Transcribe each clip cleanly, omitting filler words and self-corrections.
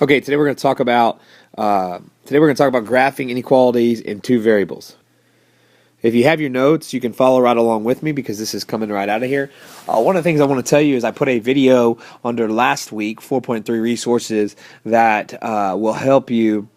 Okay, today we're going to talk about graphing inequalities in two variables. If you have your notes, you can follow right along with me because this is coming right out of here. One of the things I want to tell you is I put a video under last week, 4.3 resources that will help you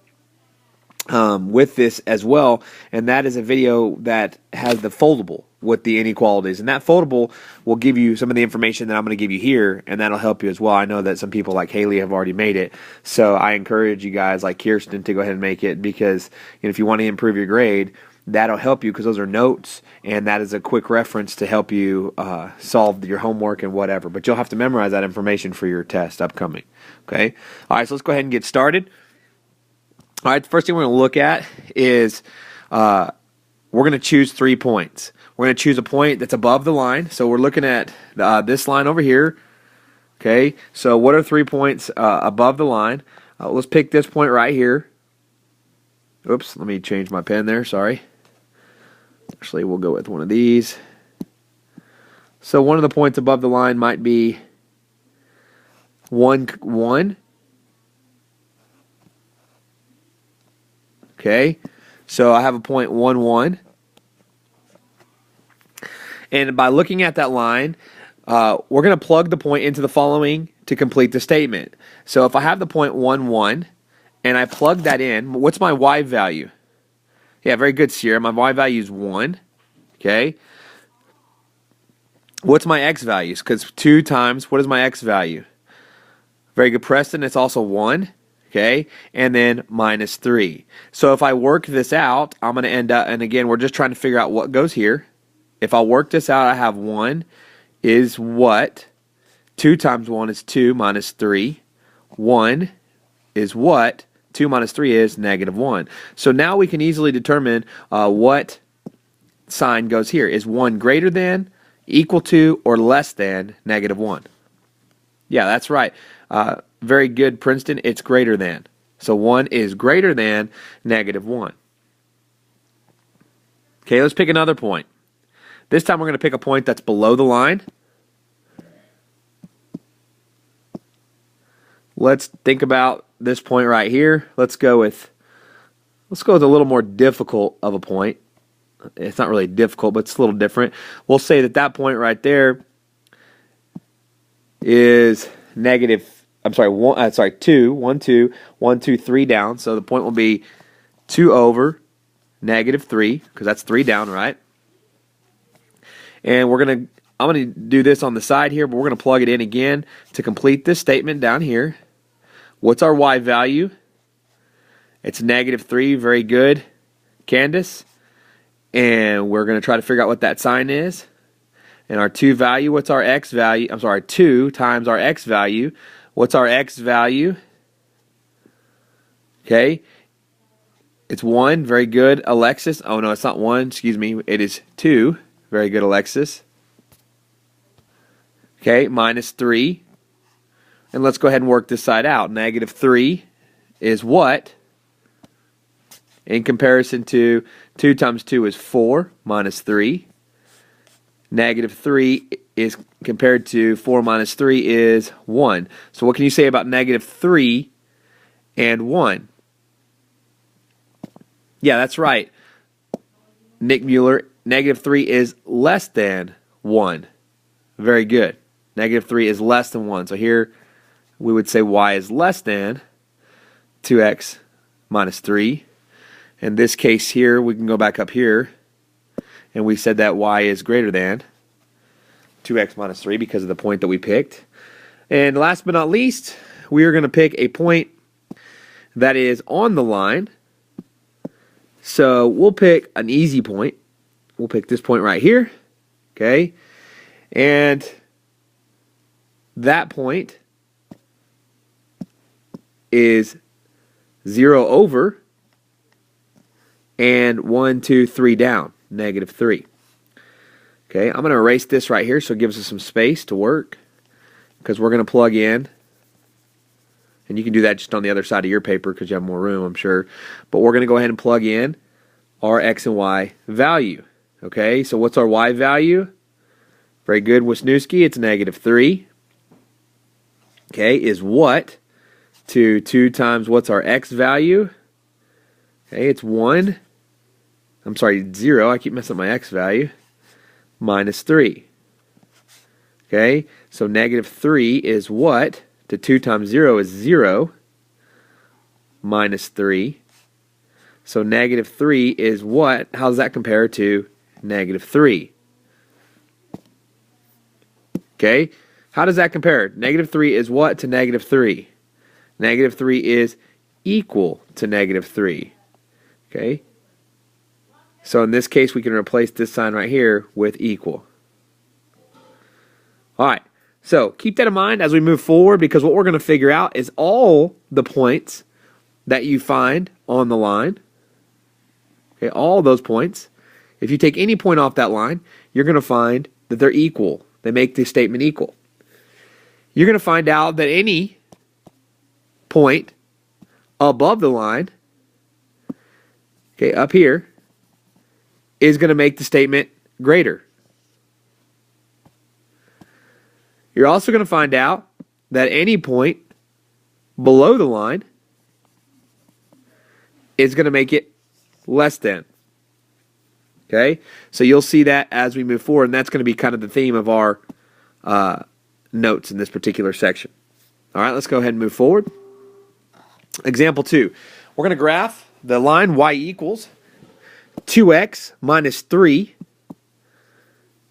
with this as well, and that is a video that has the foldable with the inequalities, and that foldable will give you some of the information that I'm going to give you here, and that'll help you as well. I know that some people like Haley have already made it, so I encourage you guys like Kirsten to go ahead and make it, because if you want to improve your grade, that'll help you because those are notes, and that is a quick reference to help you solve your homework and whatever. But you'll have to memorize that information for your test upcoming. Okay? All right, so let's go ahead and get started. All right, the first thing we're going to look at is we're going to choose 3 points. We're going to choose a point that's above the line. So we're looking at this line over here. Okay, so what are 3 points above the line? Let's pick this point right here. Oops, let me change my pen there, sorry. Actually, we'll go with one of these. So one of the points above the line might be 1, 1. Okay, so I have a point 1, 1. And by looking at that line, we're going to plug the point into the following to complete the statement. So if I have the point 1, 1, and I plug that in, what's my y value? Yeah, very good, Sierra. My y value is 1. Okay. What's my x values? Because 2 times, what is my x value? Very good, Preston. It's also 1. Okay, and then minus 3. So if I work this out, I'm going to end up, and again, we're just trying to figure out what goes here. If I work this out, I have 1 is what? 2 times 1 is 2 minus 3. 1 is what? 2 minus 3 is negative 1. So now we can easily determine what sign goes here. Is 1 greater than, equal to, or less than negative 1? Yeah, that's right. Very good, Princeton. It's greater than. So 1 is greater than negative 1. Okay, let's pick another point. This time we're going to pick a point that's below the line. Let's think about this point right here. Let's go with a little more difficult of a point. It's not really difficult, but it's a little different. We'll say that point right there is negative. I'm sorry, 2, 1, 2, 1, 2, 3 down. So the point will be 2 over negative 3, because that's 3 down, right? And I'm gonna do this on the side here, but we're gonna plug it in again to complete this statement down here. What's our y value? It's negative 3. Very good, Candace. And we're gonna try to figure out what that sign is. And our 2 value, what's our x value? 2 times our x value. What's our x value? Okay. It's 1. Very good, Alexis. Oh, no, it's not 1. Excuse me. It is 2. Very good, Alexis. Okay, minus 3. And let's go ahead and work this side out. Negative 3 is what? In comparison to 2 times 2 is 4 minus 3. Negative 3 is compared to 4 minus 3 is 1. So what can you say about negative 3 and 1? Yeah, that's right. Nick Mueller, negative 3 is less than 1. Very good. Negative 3 is less than 1. So here we would say y is less than 2x minus 3. In this case here, we can go back up here, and we said that y is greater than 2x minus 3 because of the point that we picked. And last but not least, we are going to pick a point that is on the line. So we'll pick an easy point. We'll pick this point right here. Okay. And that point is 0 over and 1, 2, 3 down, negative 3. Okay, I'm going to erase this right here so it gives us some space to work, because we're going to plug in, and you can do that just on the other side of your paper because you have more room, I'm sure. But we're going to go ahead and plug in our x and y value. Okay, so what's our y value? Very good, Wisniewski. It's negative 3. Okay, is what? to 2 times what's our x value? Okay, it's 1. I'm sorry, 0. I keep messing up my x value. Minus 3. Okay, so negative 3 is what? To 2 times 0 is 0. Minus 3. So negative 3 is what? How does that compare to negative 3? Okay, how does that compare? Negative 3 is what to negative 3? Negative 3 is equal to negative 3. Okay, so in this case we can replace this sign right here with equal. Alright, so keep that in mind as we move forward, because what we're going to figure out is all the points that you find on the line. Okay, all those points. If you take any point off that line, you're going to find that they're equal. They make the statement equal. You're going to find out that any point above the line, okay, up here, is going to make the statement greater. You're also going to find out that any point below the line is going to make it less than. Okay, so you'll see that as we move forward, and that's going to be kind of the theme of our notes in this particular section. All right, let's go ahead and move forward. Example 2. We're going to graph the line y equals 2x minus 3,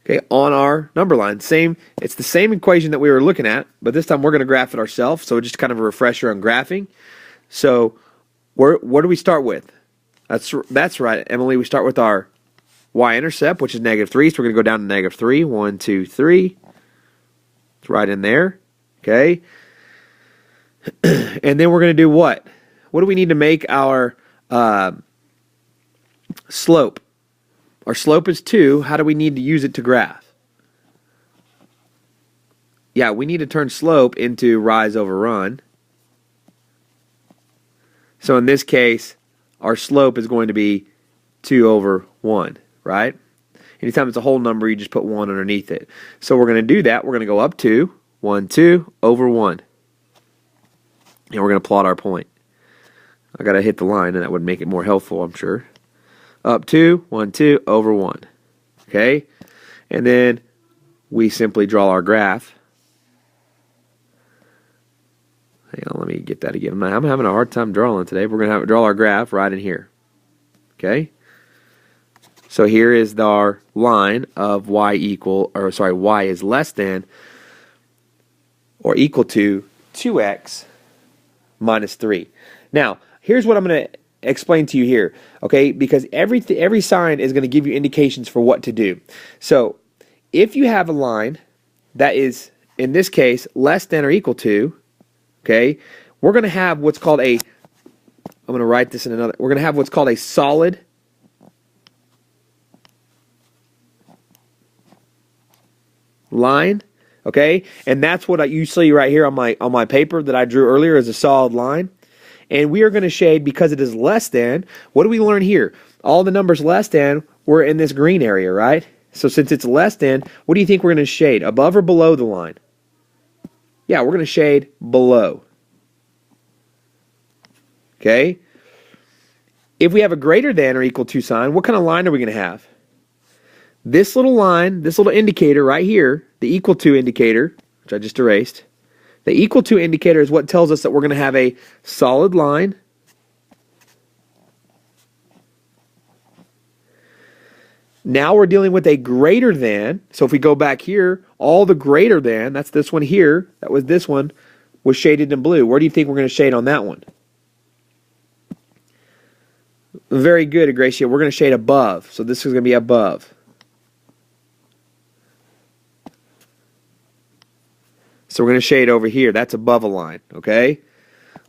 okay, on our number line. It's the same equation that we were looking at, but this time we're going to graph it ourselves, so just kind of a refresher on graphing. So what do we start with? That's right, Emily. We start with our y-intercept, which is negative 3, so we're going to go down to negative 3. 1, 2, 3. It's right in there. Okay. And then we're going to do what? What do we need to make our slope? Our slope is 2. How do we need to use it to graph? Yeah, we need to turn slope into rise over run. So in this case, our slope is going to be 2 over 1, right? Anytime it's a whole number, you just put 1 underneath it. So we're going to do that. We're going to go up 2, 1, 2, over 1. And we're going to plot our point. I got to hit the line, and that would make it more helpful, I'm sure. Up 2, 1, 2, over 1. Okay? And then we simply draw our graph. Hang on, let me get that again. I'm having a hard time drawing today. We're going to draw our graph right in here. Okay? So here is our line of y is less than or equal to 2x minus 3. Now, here's what I'm going to explain to you here, okay? Because every sign is going to give you indications for what to do. So, if you have a line that is, in this case, less than or equal to, okay, we're going to have what's called we're going to have what's called a solid line, okay? And that's what you see right here on my paper that I drew earlier as a solid line. And we are going to shade, because it is less than, what do we learn here? All the numbers less than were in this green area, right? So since it's less than, what do you think we're going to shade? Above or below the line? Yeah, we're going to shade below. Okay? If we have a greater than or equal to sign, what kind of line are we going to have? This little line, this little indicator right here, the equal to indicator, which I just erased, the equal to indicator is what tells us that we're going to have a solid line Now we're dealing with a greater than. So if we go back here, all the greater than, that's this one here, that was this one, was shaded in blue. Where do you think we're going to shade on that one? Very good, Agracia. We're going to shade above. So this is going to be above. So we're going to shade over here. That's above a line, okay?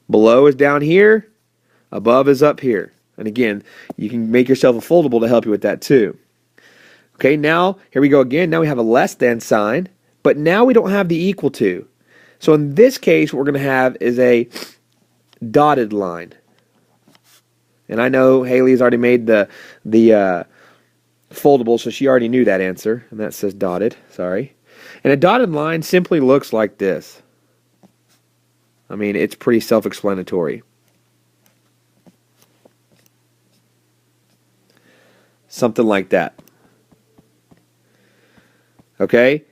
Below is down here. Above is up here. And again, you can make yourself a foldable to help you with that too. Okay, now, here we go again. Now we have a less than sign, but now we don't have the equal to. So in this case, what we're going to have is a dotted line. And I know Haley's already made the foldable, so she already knew that answer. And that says dotted, sorry. And a dotted line simply looks like this. I mean, it's pretty self-explanatory. Something like that. Okay?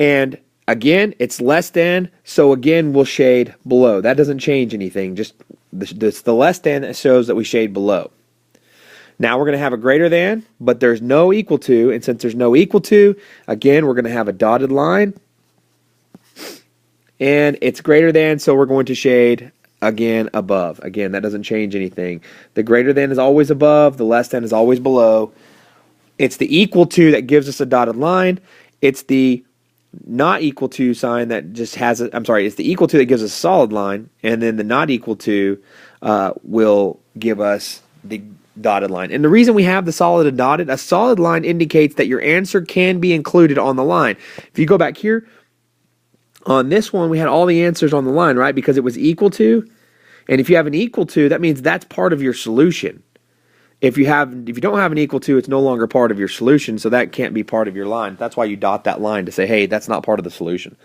And again, it's less than, so again, we'll shade below. That doesn't change anything. Just the less than that shows that we shade below. Now we're going to have a greater than, but there's no equal to, and since there's no equal to, again, we're going to have a dotted line. And it's greater than, so we're going to shade again above. Again, that doesn't change anything. The greater than is always above, the less than is always below. It's the equal to that gives us a dotted line. It's the not equal to sign that just has a, it's the equal to that gives us a solid line, and then the not equal to will give us the dotted line. And the reason we have the solid and dotted, a solid line indicates that your answer can be included on the line. If you go back here, on this one, we had all the answers on the line, right? Because it was equal to. And if you have an equal to, that means that's part of your solution. If you don't have an equal to, it's no longer part of your solution, so that can't be part of your line. That's why you dot that line to say, hey, that's not part of the solution.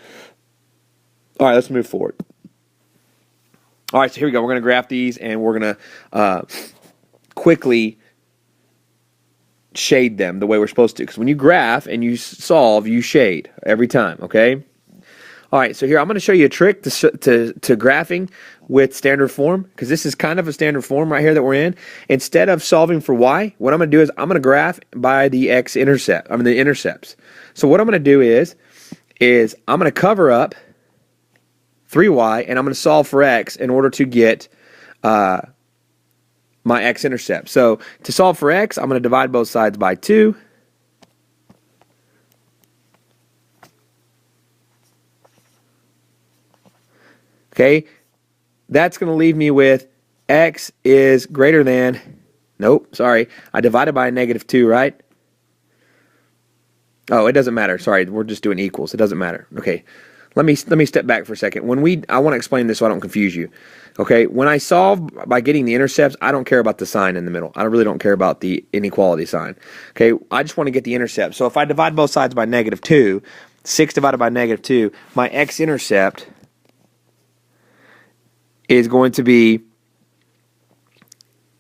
All right, let's move forward. All right, so here we go. We're going to graph these, and we're going to quickly shade them the way we're supposed to. Because when you graph and you solve, you shade every time, okay? All right, so here I'm going to show you a trick to graphing with standard form, because this is kind of a standard form right here that we're in. Instead of solving for y, what I'm going to do is I'm going to graph by the the intercepts. So what I'm going to do is I'm going to cover up 3y, and I'm going to solve for x in order to get my x-intercept. So to solve for x, I'm going to divide both sides by 2. Okay, that's going to leave me with x is greater than, nope, sorry, I divided by a -2, right? Oh, it doesn't matter. Sorry, we're just doing equals. It doesn't matter. Okay, let me step back for a second. I want to explain this so I don't confuse you. Okay, when I solve by getting the intercepts, I don't care about the sign in the middle. I really don't care about the inequality sign. Okay, I just want to get the intercept. So if I divide both sides by -2, 6 divided by -2, my x-intercept is going to be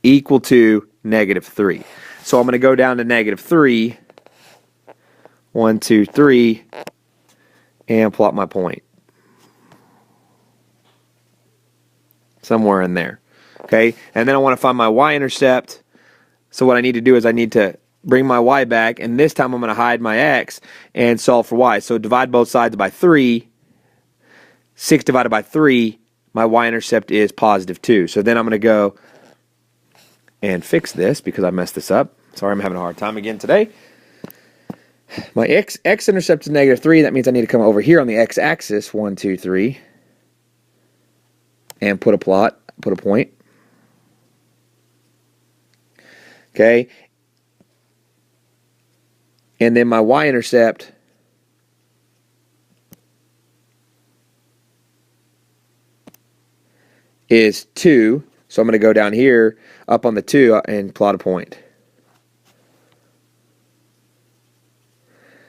equal to -3. So I'm going to go down to -3, 1, 2, 3, and plot my point. Somewhere in there. Okay, and then I want to find my y-intercept. So what I need to do is I need to bring my y back, and this time I'm going to hide my x and solve for y. So divide both sides by 3. 6 divided by 3, my y-intercept is +2. So then I'm going to go and fix this because I messed this up. Sorry, I'm having a hard time again today. My x-intercept is -3. That means I need to come over here on the x-axis, 1, 2, 3, and put a point. Okay. And then my y-intercept is 2, so I'm going to go down here up on the 2 and plot a point.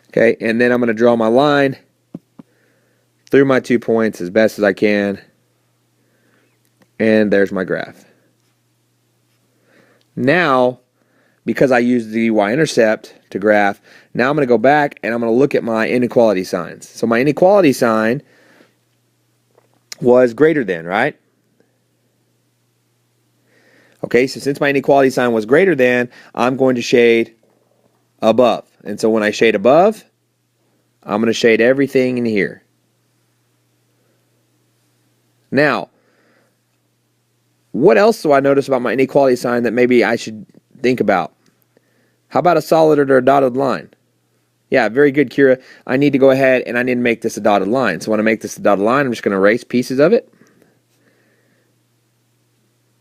Okay, and then I'm going to draw my line through my 2 points as best as I can, and there's my graph. Now, because I used the y-intercept to graph, now I'm going to go back and I'm going to look at my inequality signs. So my inequality sign was greater than, right? Okay, so since my inequality sign was greater than, I'm going to shade above. And so when I shade above, I'm going to shade everything in here. Now, what else do I notice about my inequality sign that maybe I should think about? How about a solid or a dotted line? Yeah, very good, Kira. I need to go ahead and I need to make this a dotted line. So when I make this a dotted line, I'm just going to erase pieces of it.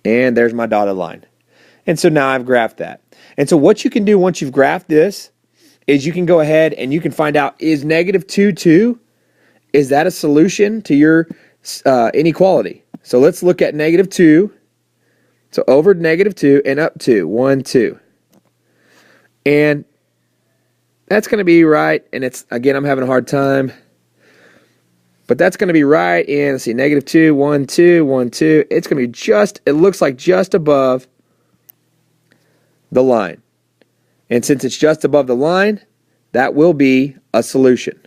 And there's my dotted line. And so now I've graphed that. And so what you can do once you've graphed this is you can go ahead and you can find out, is -2, 2? Is that a solution to your inequality? So let's look at -2. So over -2 and up 2. 1, 2. And that's going to be right. And it's, again, I'm having a hard time. But that's going to be right in, let's see, negative 2, 1, 2, 1, 2. It's going to be just, it looks like just above the line. And since it's just above the line, that will be a solution.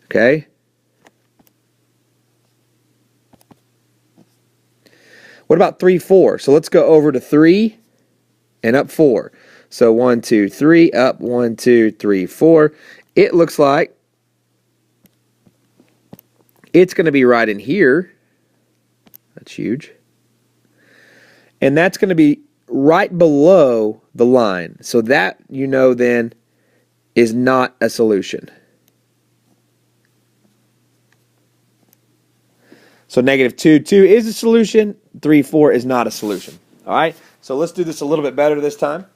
Okay? What about 3, 4? So let's go over to 3 and up 4. So 1, 2, 3, up 1, 2, 3, 4. It looks like it's going to be right in here. That's huge. And that's going to be right below the line. So that, you know, then is not a solution. So negative 2, 2 is a solution. 3, 4 is not a solution. All right? So let's do this a little bit better this time.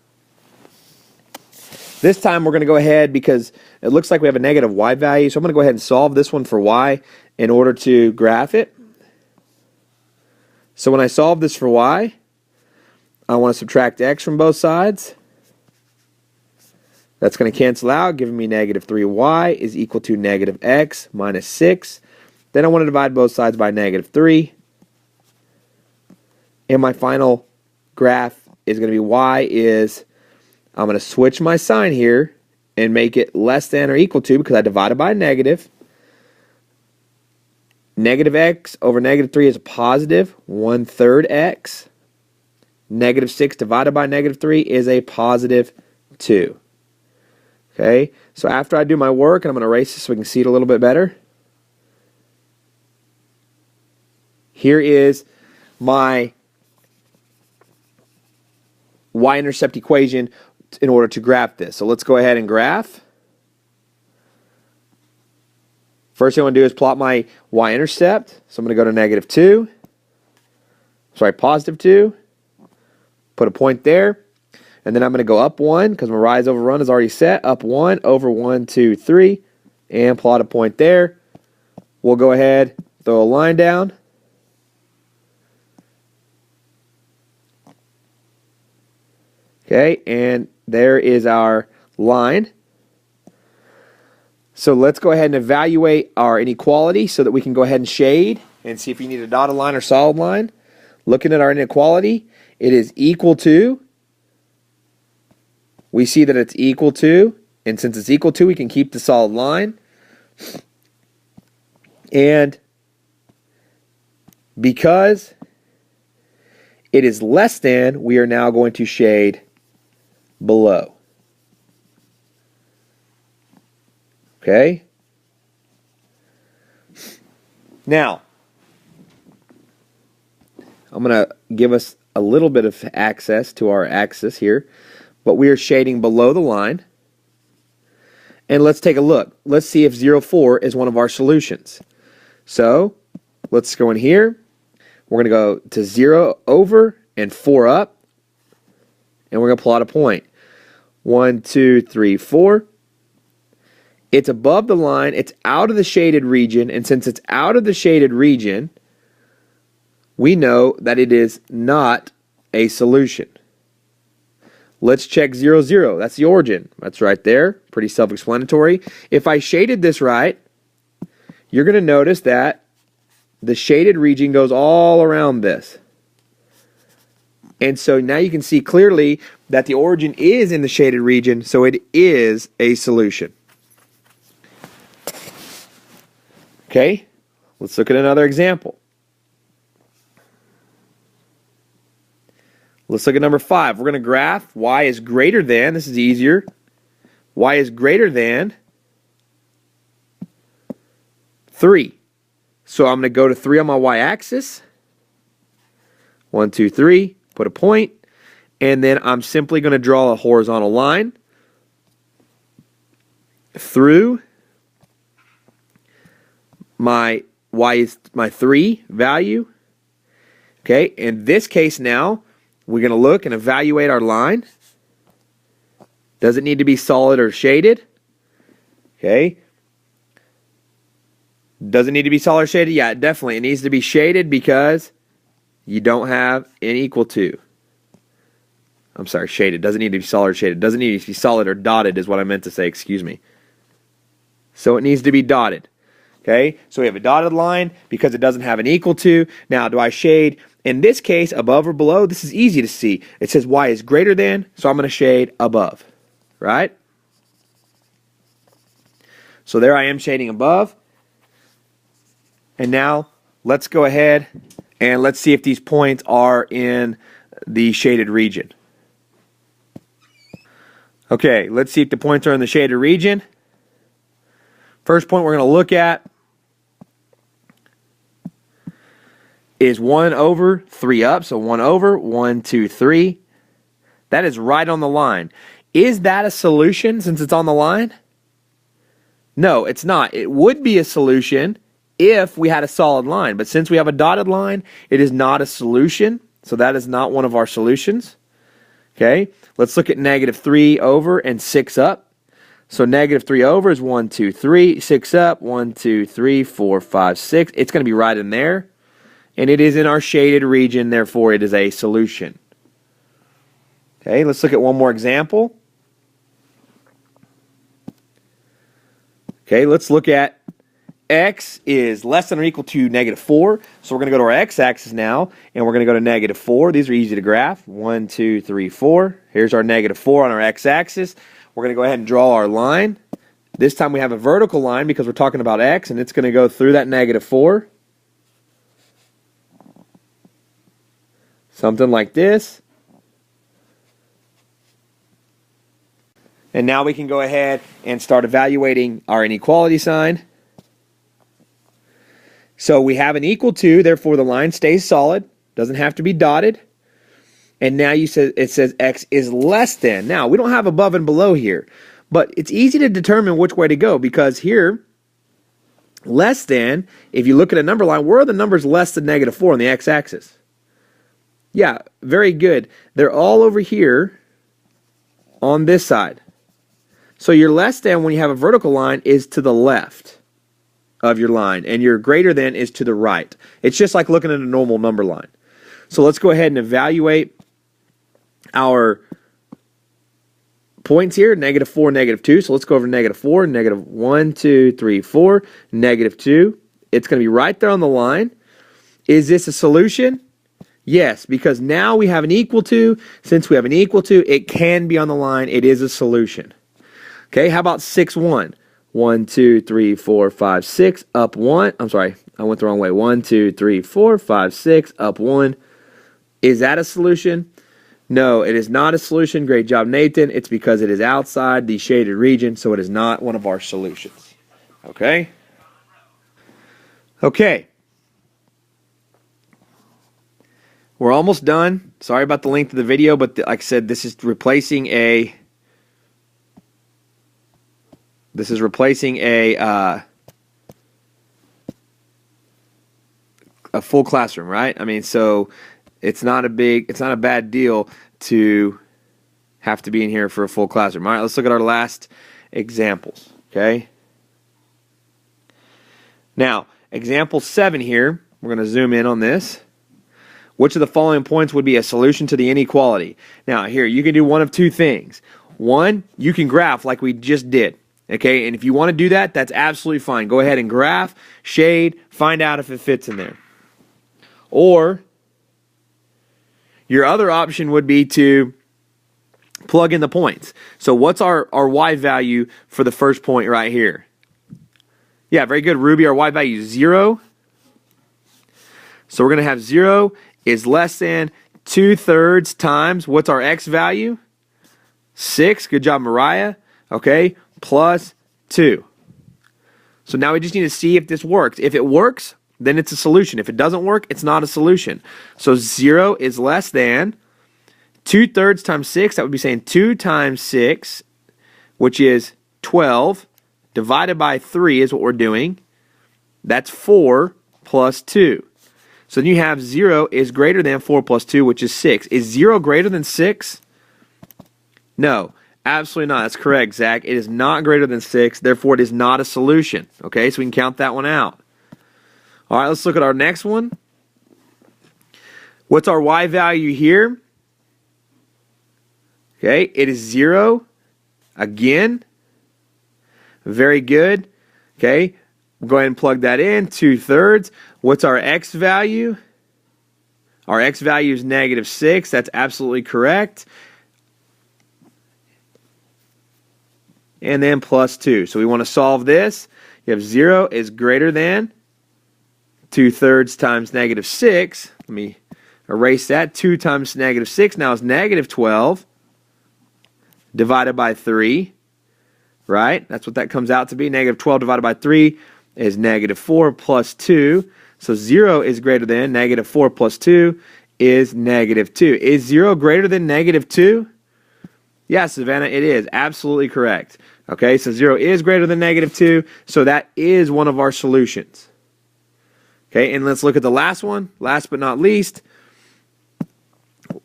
This time we're going to go ahead, because it looks like we have a negative y value. So I'm going to go ahead and solve this one for y in order to graph it. So when I solve this for y, I want to subtract x from both sides. That's going to cancel out, giving me negative 3y is equal to negative x minus 6. Then I want to divide both sides by negative 3. And my final graph is going to be y is, I'm going to switch my sign here and make it less than or equal to, because I divided by a negative. Negative x over negative 3 is a positive 1/3 x. Negative 6 divided by negative 3 is a positive 2. Okay, so after I do my work, and I'm going to erase this so we can see it a little bit better. Here is my y-intercept equation in order to graph this. So let's go ahead and graph. First thing I want to do is plot my y-intercept. So I'm going to go to negative 2. Sorry, positive 2. Put a point there. And then I'm going to go up 1, because my rise over run is already set. Up 1 over 1, 2, 3. And plot a point there. We'll go ahead, throw a line down. Okay, and there is our line. So let's go ahead and evaluate our inequality so that we can go ahead and shade and see if you need a dotted line or solid line. Looking at our inequality, it is equal to. We see that it's equal to, and since it's equal to, we can keep the solid line. And because it is less than, we are now going to shade below. Okay? Now, I'm going to give us a little bit of access to our axis here, but we are shading below the line. And let's take a look. Let's see if 0, 4 is one of our solutions. So, let's go in here. We're going to go to 0 over and 4 up. And we're going to plot a point. 1, 2, 3, 4. It's above the line. It's out of the shaded region. And since it's out of the shaded region, we know that it is not a solution. Let's check 0, 0. That's the origin. That's right there. Pretty self-explanatory. If I shaded this right, you're going to notice that the shaded region goes all around this. And so now you can see clearly that the origin is in the shaded region, so it is a solution. Okay, let's look at another example. Let's look at number 5. We're going to graph y is greater than, this is easier, y is greater than 3. So I'm going to go to 3 on my y-axis. 1, 2, 3, put a point, and then I'm simply going to draw a horizontal line through my y is my 3 value. Okay, in this case now, we're going to look and evaluate our line. Does it need to be solid or shaded? Okay. Does it need to be solid or shaded? Yeah, definitely. It needs to be shaded because you don't have an equal to. I'm sorry, shaded. Doesn't need to be solid or shaded. Doesn't need to be solid or dotted is what I meant to say. Excuse me. So it needs to be dotted. Okay, so we have a dotted line because it doesn't have an equal to. Now, do I shade, in this case, above or below? This is easy to see. It says y is greater than, so I'm going to shade above, right? So there I am shading above. And now, let's go ahead and let's see if these points are in the shaded region. Okay, let's see if the points are in the shaded region. First point we're going to look at is 1 over 3 up. So 1 over, 1, 2, 3. That is right on the line. Is that a solution since it's on the line? No, it's not. It would be a solution if we had a solid line. But since we have a dotted line, it is not a solution. So that is not one of our solutions. Okay, let's look at negative 3 over and 6 up. So negative 3 over is 1, 2, 3. 6 up, 1, 2, 3, 4, 5, 6. It's going to be right in there. And it is in our shaded region, therefore it is a solution. Okay, let's look at one more example. Okay, let's look at x is less than or equal to negative 4. So we're going to go to our x-axis now, and we're going to go to negative 4. These are easy to graph. 1, 2, 3, 4. Here's our negative 4 on our x-axis. We're going to go ahead and draw our line. This time we have a vertical line because we're talking about x, and it's going to go through that negative 4. Something like this. And now we can go ahead and start evaluating our inequality sign. So we have an equal to, therefore the line stays solid. Doesn't have to be dotted. And now it says x is less than. Now, we don't have above and below here. But it's easy to determine which way to go because here, less than, if you look at a number line, where are the numbers less than negative 4 on the x-axis? Yeah, very good. They're all over here on this side. So your less than when you have a vertical line is to the left of your line, and your greater than is to the right. It's just like looking at a normal number line. So let's go ahead and evaluate our points here, negative 4, negative 2. So let's go over negative 4, negative 1, 2, 3, 4, negative 2. It's going to be right there on the line. Is this a solution? Yes, because now we have an equal to. Since we have an equal to, it can be on the line. It is a solution. Okay, how about 6, 1? 1, 2, 3, 4, 5, 6, up 1. I'm sorry, I went the wrong way. 1, 2, 3, 4, 5, 6, up 1. Is that a solution? No, it is not a solution. Great job, Nathan. It's because it is outside the shaded region, so it is not one of our solutions. Okay? Okay. We're almost done. Sorry about the length of the video, but like I said, this is replacing a full classroom, right? I mean, so it's not a bad deal to have to be in here for a full classroom. All right, let's look at our last examples, okay? Now, example 7 here, we're going to zoom in on this. Which of the following points would be a solution to the inequality? Now, here, you can do one of two things. One, you can graph like we just did. Okay, and if you want to do that, that's absolutely fine. Go ahead and graph, shade, find out if it fits in there. Or, your other option would be to plug in the points. So what's our y value for the first point right here? Yeah, very good, Ruby. Our y value is 0. So we're going to have 0 is less than 2/3 times, what's our x value? 6, good job, Mariah. Okay, plus 2. So now we just need to see if this works. If it works, then it's a solution. If it doesn't work, it's not a solution. So 0 is less than 2/3 times 6. That would be saying 2 times 6, which is 12, divided by 3 is what we're doing. That's 4 plus 2. So then you have 0 is greater than 4 plus 2, which is 6. Is 0 greater than 6? No, absolutely not. That's correct, Zach. It is not greater than 6. Therefore, it is not a solution. Okay, so we can count that one out. All right, let's look at our next one. What's our y value here? Okay, it is 0. Again, very good. Okay, We'll go ahead and plug that in, 2/3. What's our x value? Our x value is -6. That's absolutely correct. And then plus 2. So we want to solve this. You have 0 is greater than 2/3 times -6. Let me erase that. 2 times -6 now is -12 divided by 3. Right? That's what that comes out to be. -12 divided by 3 is -4 plus 2. So 0 is greater than -4 plus 2 is -2. Is 0 greater than -2? Yes, Savannah, it is. Absolutely correct. Okay, so 0 is greater than -2, so that is one of our solutions. Okay, and let's look at the last one. Last but not least,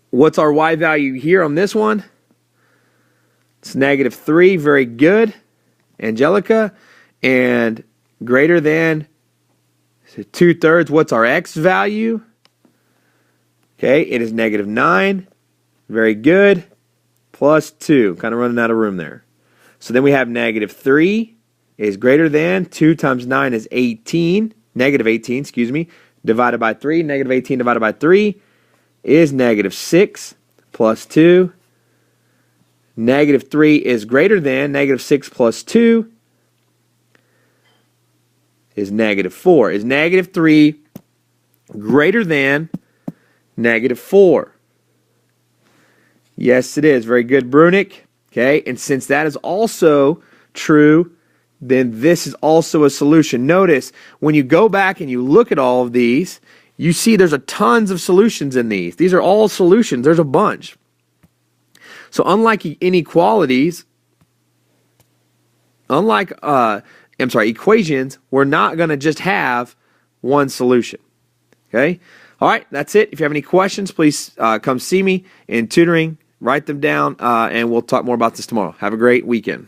what's our y value here on this one? It's -3. Very good, Angelica. And greater than 2/3. What's our x value? Okay, it is -9. Very good. Plus 2. Kind of running out of room there. So then we have -3 is greater than 2 times 9 is 18. -18, excuse me. Divided by 3. -18 divided by 3 is -6 plus 2. -3 is greater than -6 plus 2 is -4. Is -3 greater than -4? Yes, it is. Very good, Brunick. Okay, and since that is also true, then this is also a solution. Notice, when you go back and you look at all of these, you see there's a tons of solutions in these. These are all solutions. There's a bunch. So unlike inequalities, equations, we're not going to just have one solution. Okay? All right, that's it. If you have any questions, please come see me in tutoring. Write them down, and we'll talk more about this tomorrow. Have a great weekend.